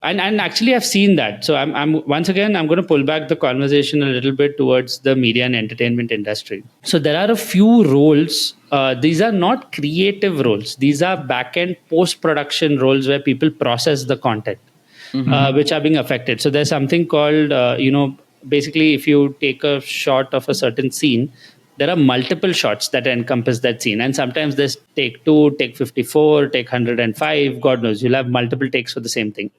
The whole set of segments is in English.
And actually I've seen that. So I'm once again I'm going to pull back the conversation a little bit towards the media and entertainment industry. So there are a few roles. These are not creative roles. These are back-end post-production roles where people process the content, which are being affected. So there's something called, basically, if you take a shot of a certain scene, there are multiple shots that encompass that scene. And sometimes there's take 2, take 54, take 105, God knows, you'll have multiple takes for the same thing.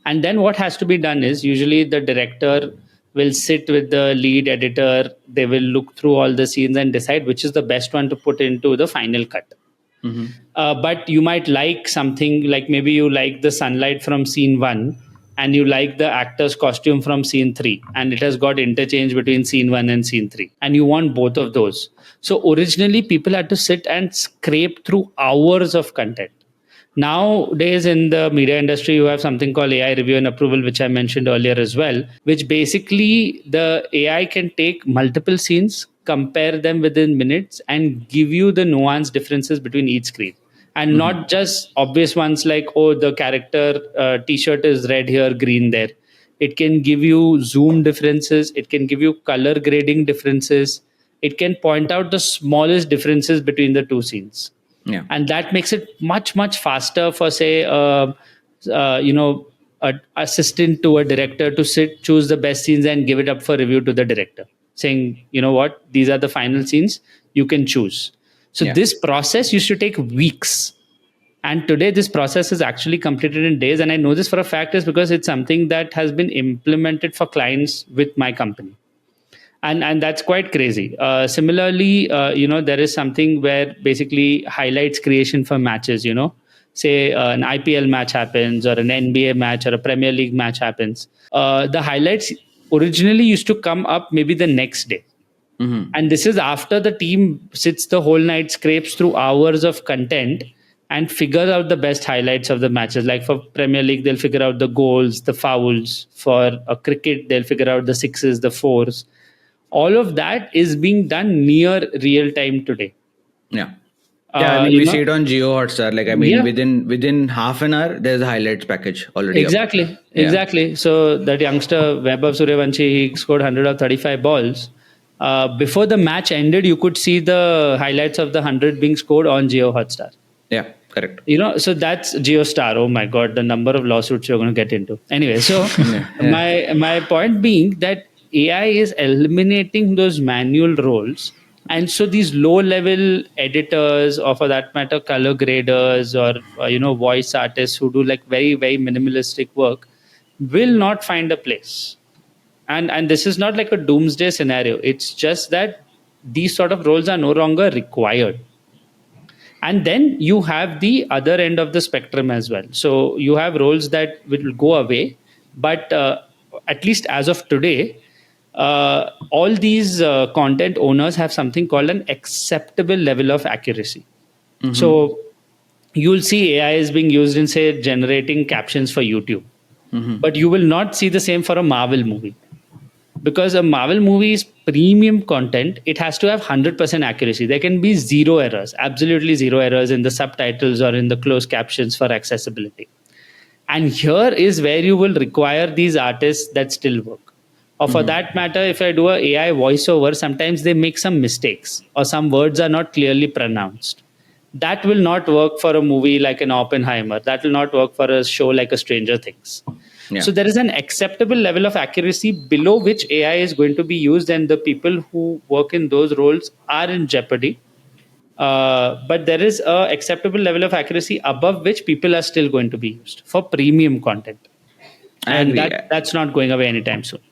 And then what has to be done is usually the director will sit with the lead editor. They will look through all the scenes and decide which is the best one to put into the final cut. But you might like something like, maybe you like the sunlight from scene 1 and you like the actor's costume from scene 3, and it has got interchange between scene 1 and scene 3, and you want both of those. So originally people had to sit and scrape through hours of content. Nowadays, in the media industry, you have something called AI review and approval, which I mentioned earlier as well, which basically the AI can take multiple scenes, compare them within minutes, and give you the nuanced differences between each screen. And not just obvious ones like, oh, the character t-shirt is red here, green there. It can give you zoom differences. It can give you color grading differences. It can point out the smallest differences between the two scenes. Yeah. And that makes it much faster for, say, an assistant to a director to choose the best scenes and give it up for review to the director, saying, you know what, these are the final scenes, you can choose. So this process used to take weeks. And today this process is actually completed in days. And I know this for a fact is because it's something that has been implemented for clients with my company. And that's quite crazy. Similarly, there is something where basically highlights creation for matches, say an IPL match happens or an NBA match or a Premier League match happens. The highlights originally used to come up maybe the next day. And this is after the team sits the whole night, scrapes through hours of content and figures out the best highlights of the matches. Like for Premier League, they'll figure out the goals, the fouls. For a cricket, they'll figure out the sixes, the fours. All of that is being done near real time today. Yeah. Yeah, we see it on Jio Hotstar. Within half an hour, there's a highlights package already. Exactly. So that youngster Vaibhav Suryavanshi, he scored 135 balls. Before the match ended, you could see the highlights of the 100 being scored on Jio Hotstar. Yeah, correct. So that's JioStar. Oh my God, the number of lawsuits you're going to get into. Anyway, so my point being that AI is eliminating those manual roles. And so these low-level editors, or for that matter, color graders, or voice artists who do like very, very minimalistic work, will not find a place. And this is not like a doomsday scenario. It's just that these sort of roles are no longer required. And then you have the other end of the spectrum as well. So you have roles that will go away, but at least as of today, all these content owners have something called an acceptable level of accuracy. So you'll see AI is being used in, say, generating captions for YouTube. But you will not see the same for a Marvel movie. Because a Marvel movie is premium content, it has to have 100% accuracy. There can be zero errors, absolutely zero errors in the subtitles or in the closed captions for accessibility. And here is where you will require these artists that still work. Or for that matter, if I do an AI voiceover, sometimes they make some mistakes or some words are not clearly pronounced. That will not work for a movie like an Oppenheimer. That will not work for a show like a Stranger Things. Yeah. So there is an acceptable level of accuracy below which AI is going to be used, and the people who work in those roles are in jeopardy. But there is an acceptable level of accuracy above which people are still going to be used for premium content. And that's not going away anytime soon.